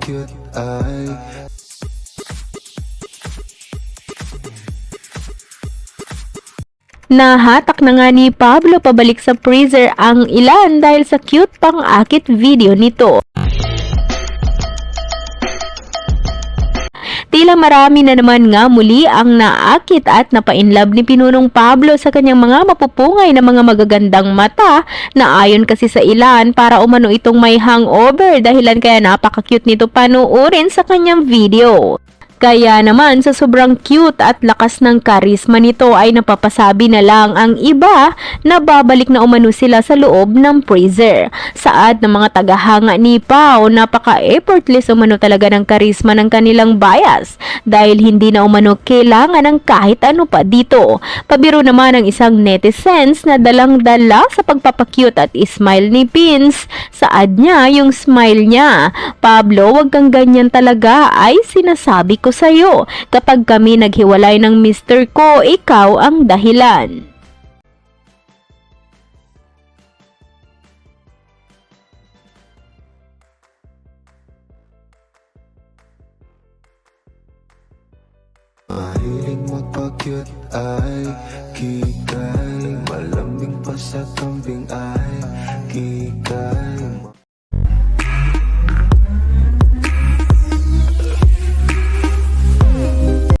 magpa-cute ay Nahatak na nga ni Pablo pabalik sa freezer ang ilan dahil sa cute pang-akit video nito. Tila marami na naman nga muli ang naakit at napainlove ni Pinunong Pablo sa kanyang mga mapupungay na mga magagandang mata na ayon kasi sa ilan para umano itong may hangover dahilan kaya napaka-cute nito panuorin sa kanyang video. Kaya naman sa sobrang cute at lakas ng karisma nito ay napapasabi na lang ang iba na babalik na umano sila sa loob ng freezer. Saad ng mga tagahanga ni Pao, napaka-effortless umano talaga ng karisma ng kanilang bias dahil hindi na umano kailangan ng kahit ano pa dito. Pabiro naman ang isang netizens na dalang-dala sa pagpapacute at smile ni Pins. Saad niya yung smile niya. Pablo, wag kang ganyan talaga ay sinasabi ko sa'yo. Kapag kami naghiwalay ng mister ko, ikaw ang dahilan. mahiling magpa-cute ay kikay, malamig pa sa kambing ay kikay.